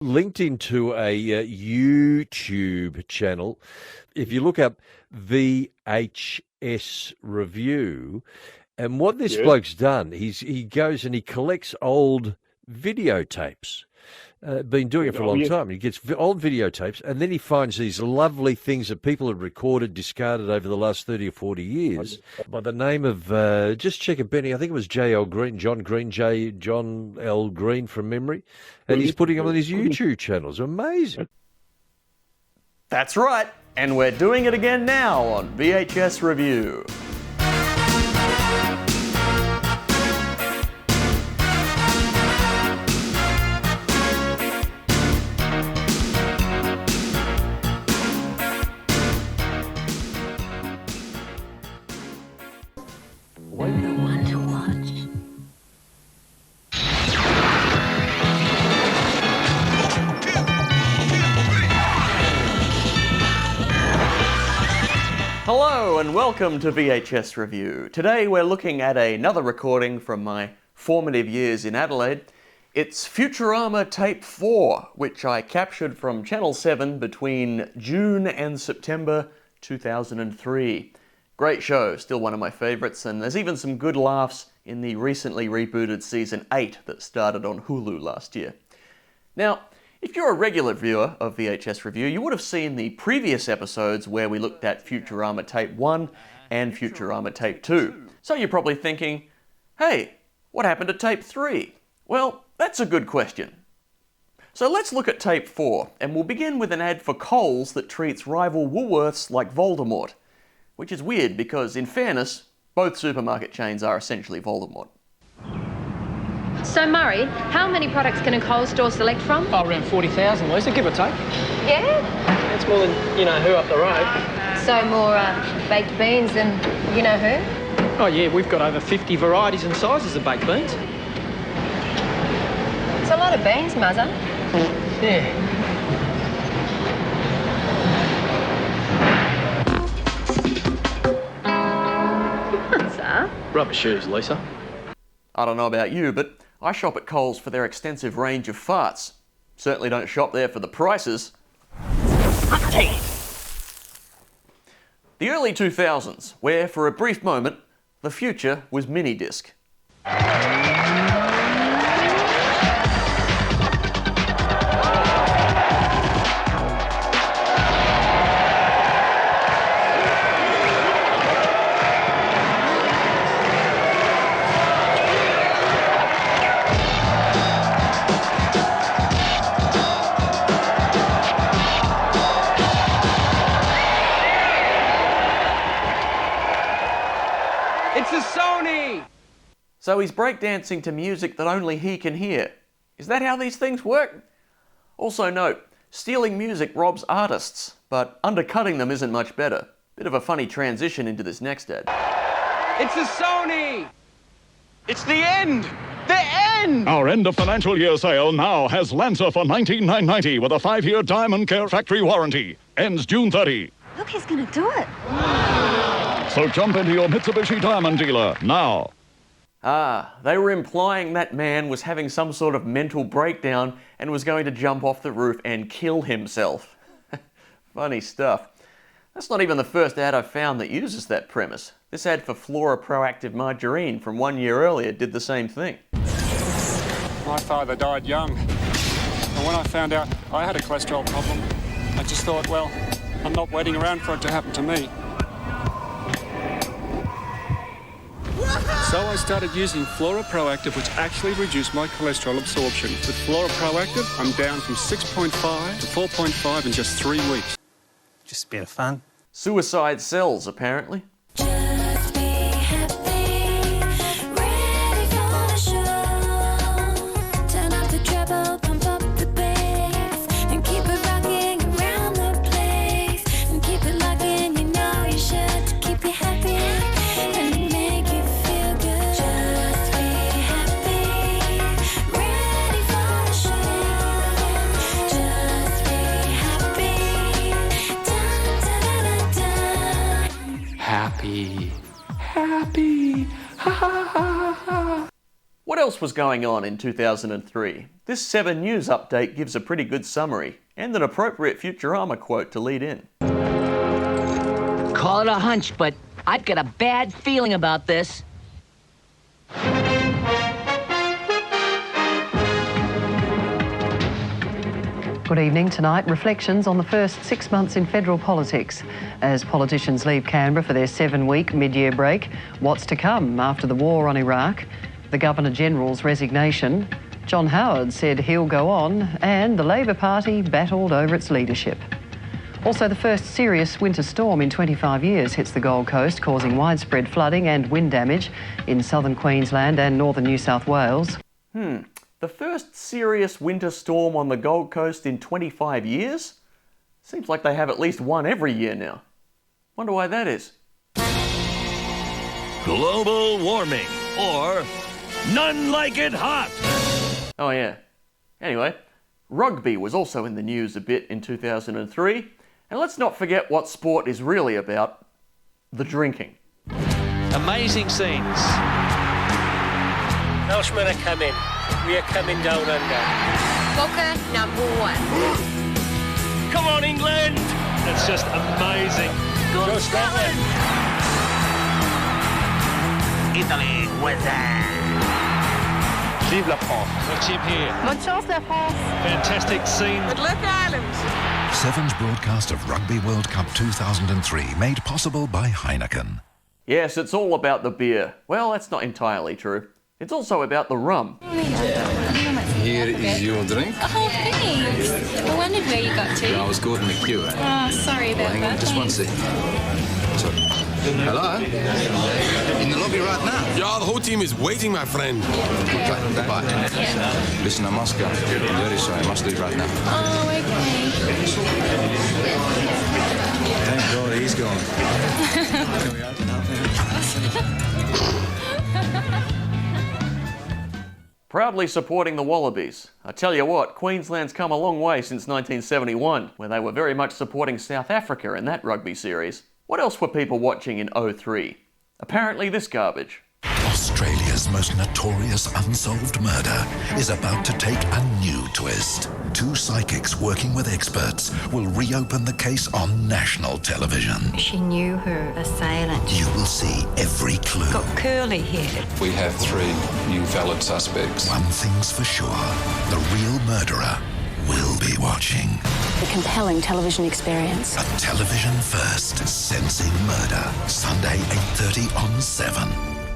linked into a YouTube channel. If you look up VHS Revue, and what this bloke's done, he goes and he collects old videotapes. Been doing it for a long time. He gets old videotapes, and then he finds these lovely things that people had recorded, discarded over the last 30 or 40 years by the name of, just check it, Benny, I think it was John L. Green from memory, and he's putting them on his YouTube channels. Amazing. That's right, and we're doing it again now on VHS Revue. Hello and welcome to VHS Revue. Today we're looking at another recording from my formative years in Adelaide. It's Futurama Tape 4, which I captured from Channel 7 between June and September 2003. Great show, still one of my favourites, and there's even some good laughs in the recently rebooted Season 8 that started on Hulu last year. Now, if you're a regular viewer of VHS Revue, you would have seen the previous episodes where we looked at Futurama Tape 1 and Futurama Tape 2. So you're probably thinking, hey, what happened to Tape 3? Well, that's a good question. So let's look at Tape 4, and we'll begin with an ad for Coles that treats rival Woolworths like Voldemort, which is weird because, in fairness, both supermarket chains are essentially Voldemort. So, Murray, how many products can a Coles store select from? Oh, around 40,000, Lisa, give or take. Yeah? That's more than you-know-who up the road. So more baked beans than you-know-who? Oh, yeah, we've got over 50 varieties and sizes of baked beans. It's a lot of beans, Muzzer. Yeah. Muzzer? Rubber shoes, Lisa. I don't know about you, but I shop at Coles for their extensive range of farts. Certainly don't shop there for the prices. Hot Take! The early 2000s, where for a brief moment, the future was Minidisc. It's a Sony! So he's breakdancing to music that only he can hear. Is that how these things work? Also note, stealing music robs artists, but undercutting them isn't much better. Bit of a funny transition into this next ad. It's a Sony! It's the end! The end! Our end of financial year sale now has Lancer for $19,990 with a 5-year Diamond Care factory warranty. Ends June 30. Look, he's going to do it. So jump into your Mitsubishi Diamond dealer now. Ah, they were implying that man was having some sort of mental breakdown and was going to jump off the roof and kill himself. Funny stuff. That's not even the first ad I've found that uses that premise. This ad for Flora Pro-active margarine from 1 year earlier did the same thing. My father died young, and when I found out I had a cholesterol problem, I just thought, well, I'm not waiting around for it to happen to me. So I started using Flora Pro-active, which actually reduced my cholesterol absorption. With Flora Pro-active, I'm down from 6.5 to 4.5 in just 3 weeks. Just a bit of fun. Suicide cells, apparently. Just be happy, ready for the show. Turn up the treble, pump up the bass, and keep it rocking around the place. And keep it locking, you know you should. Keep you happy and make you feel good. Just be happy, ready for the show. Just be happy, dun, dun, dun, dun. Happy. Happy. Ha ha ha ha. What else was going on in 2003? This 7 News update gives a pretty good summary, and an appropriate Futurama quote to lead in. Call it a hunch, but I've got a bad feeling about this. Good evening. Tonight, reflections on the first 6 months in federal politics. As politicians leave Canberra for their 7-week mid-year break, what's to come after the war on Iraq, the Governor-General's resignation, John Howard said he'll go on, and the Labor Party battled over its leadership. Also, the first serious winter storm in 25 years hits the Gold Coast, causing widespread flooding and wind damage in southern Queensland and northern New South Wales. The first serious winter storm on the Gold Coast in 25 years? Seems like they have at least one every year now. Wonder why that is. Global warming, or none like it hot. Oh yeah. Anyway, rugby was also in the news a bit in 2003. And let's not forget what sport is really about. The drinking. Amazing scenes. Welshmen are coming. We are coming down under. Vodka number 1. Come on, England! It's just amazing. Go Scotland! Italy with that. Vive la France. Watch him here. Bonne chance, la France. Fantastic scene. Good luck, Ireland. Seven's broadcast of Rugby World Cup 2003, made possible by Heineken. Yes, it's all about the beer. Well, that's not entirely true. It's also about the rum. Here is your drink. Oh, thanks. I wondered where you got to. I was caught in the queue. Oh, sorry about Hang on, that. just one second. Sorry. Hello? In the lobby right now? Yeah, the whole team is waiting, my friend. Okay, goodbye. Yeah. Listen, I must go. I'm very sorry. I must leave right now. Oh, okay. Thank God he's gone. Can we open up now? Proudly supporting the Wallabies. I tell you what, Queensland's come a long way since 1971, where they were very much supporting South Africa in that rugby series. What else were people watching in 03? Apparently this garbage. Australia's most notorious unsolved murder is about to take a new twist. 2 psychics working with experts will reopen the case on national television. She knew her assailant. You will see every clue. Got curly hair. We have 3 new valid suspects. One thing's for sure, the real murderer will be watching. A compelling television experience. A television first, Sensing Murder. Sunday, 8:30 on 7.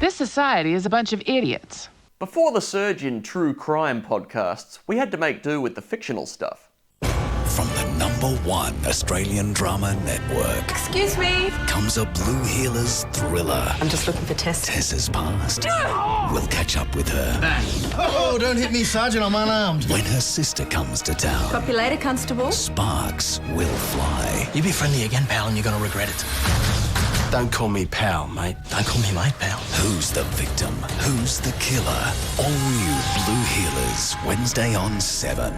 This society is a bunch of idiots. Before the surge in true crime podcasts, we had to make do with the fictional stuff. From the #1 Australian drama network Excuse me. comes a Blue Heelers thriller. I'm just looking for Tess. Tessa's past. We'll catch up with her. Oh, don't hit me, Sergeant. I'm unarmed. When her sister comes to town, Copy later, Constable. sparks will fly. You be friendly again, pal, and you're gonna regret it. Don't call me pal, mate. Don't call me mate, pal. Who's the victim? Who's the killer? All new Blue Heelers, Wednesday on 7.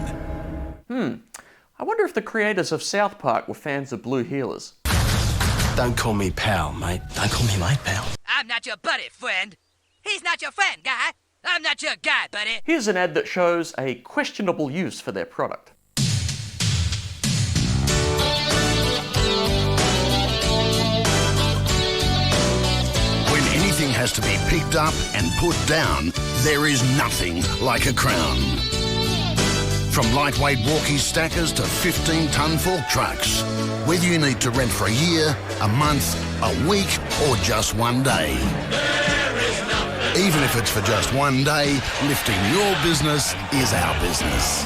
I wonder if the creators of South Park were fans of Blue Heelers. Don't call me pal, mate. Don't call me mate, pal. I'm not your buddy, friend. He's not your friend, guy. I'm not your guy, buddy. Here's an ad that shows a questionable use for their product. When anything has to be picked up and put down, there is nothing like a Crown. From lightweight walkie stackers to 15-ton fork trucks. Whether you need to rent for a year, a month, a week, or just one day. Even if it's for just one day, lifting your business is our business.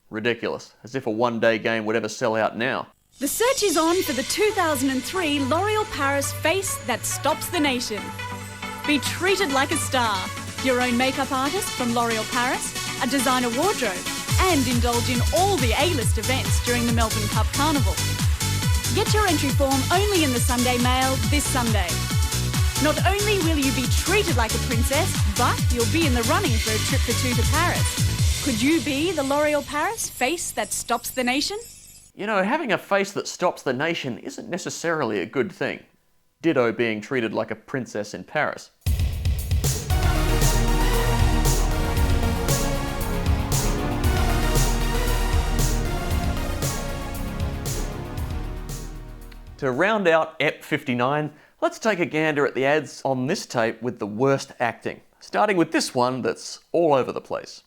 Ridiculous. As if a one-day game would ever sell out now. The search is on for the 2003 L'Oreal Paris Face That Stops the Nation. Be treated like a star. Your own makeup artist from L'Oreal Paris, a designer wardrobe, and indulge in all the A-list events during the Melbourne Cup Carnival. Get your entry form only in the Sunday Mail this Sunday. Not only will you be treated like a princess, but you'll be in the running for a trip for 2 to Paris. Could you be the L'Oreal Paris face that stops the nation? You know, having a face that stops the nation isn't necessarily a good thing. Ditto being treated like a princess in Paris. To round out EP 59, let's take a gander at the ads on this tape with the worst acting. Starting with this one that's all over the place.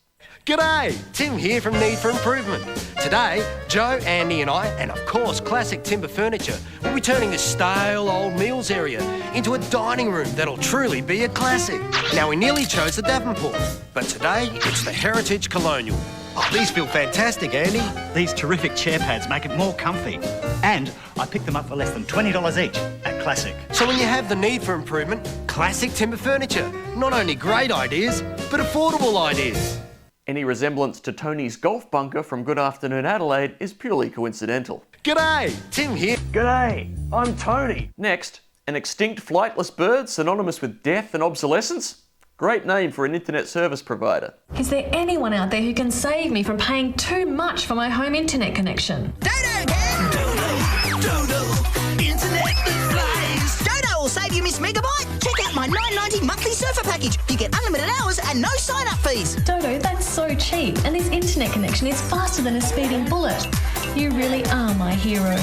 G'day, Tim here from Need for Improvement. Today, Joe, Andy and I, and of course classic Timber Furniture, will be turning this stale old meals area into a dining room that'll truly be a classic. Now we nearly chose the Davenport, but today it's the Heritage Colonial. Oh, these feel fantastic, Andy. These terrific chair pads make it more comfy. And I picked them up for less than $20 each at Classic. So when you have the need for improvement, classic Timber Furniture. Not only great ideas, but affordable ideas. Any resemblance to Tony's golf bunker from Good Afternoon Adelaide is purely coincidental. G'day, Tim here. G'day, I'm Tony. Next, an extinct flightless bird synonymous with death and obsolescence? Great name for an internet service provider. Is there anyone out there who can save me from paying too much for my home internet connection? Dodo, internet that flies. Dodo will save you, Miss Megabyte. Check out my $9.90 monthly surfer package. You get unlimited hours and no sign-up fees. Dodo, that's so cheap, and this internet connection is faster than a speeding bullet. You really are my hero.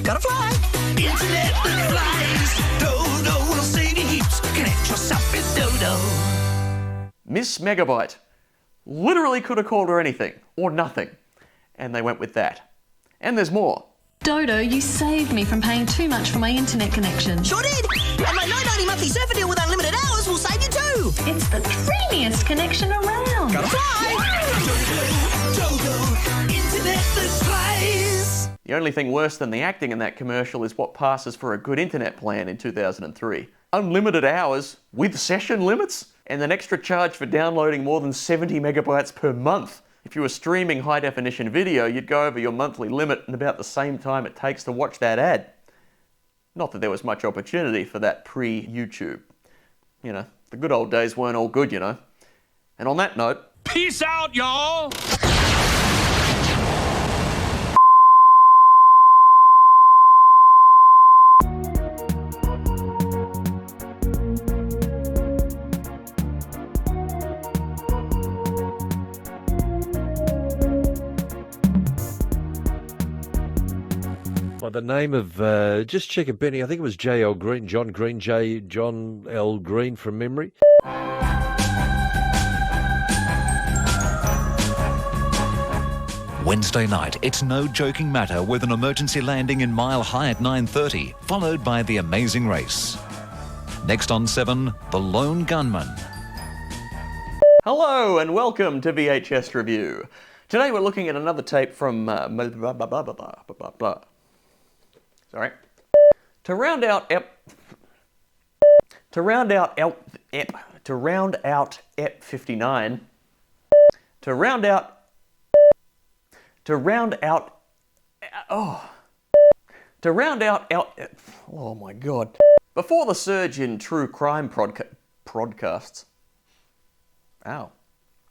Gotta fly. Internet that flies. Dodo will save you heaps. Connect yourself with Dodo. Miss Megabyte. Literally could have called her anything, or nothing. And they went with that. And there's more. Dodo, you saved me from paying too much for my internet connection. Sure did. And my $9.90 monthly surfer deal with unlimited hours will save you too. It's the dreamiest connection around. Gotta fly. Dodo, internet that flies. The only thing worse than the acting in that commercial is what passes for a good internet plan in 2003. Unlimited hours with session limits and an extra charge for downloading more than 70 megabytes per month. If you were streaming high-definition video, you'd go over your monthly limit in about the same time it takes to watch that ad. Not that there was much opportunity for that pre-YouTube. You know, the good old days weren't all good, you know. And on that note... Peace out, y'all! By the name of, just check it, Benny, I think it was J.L. Green, John L. Green from memory. Wednesday night, it's no joking matter with an emergency landing in Mile High at 9:30, followed by The Amazing Race. Next on 7, The Lone Gunman. Hello and welcome to VHS Review. Today we're looking at another tape from Sorry. To round out EP 59. Oh my god. Before the surge in true crime broadcasts. Ow.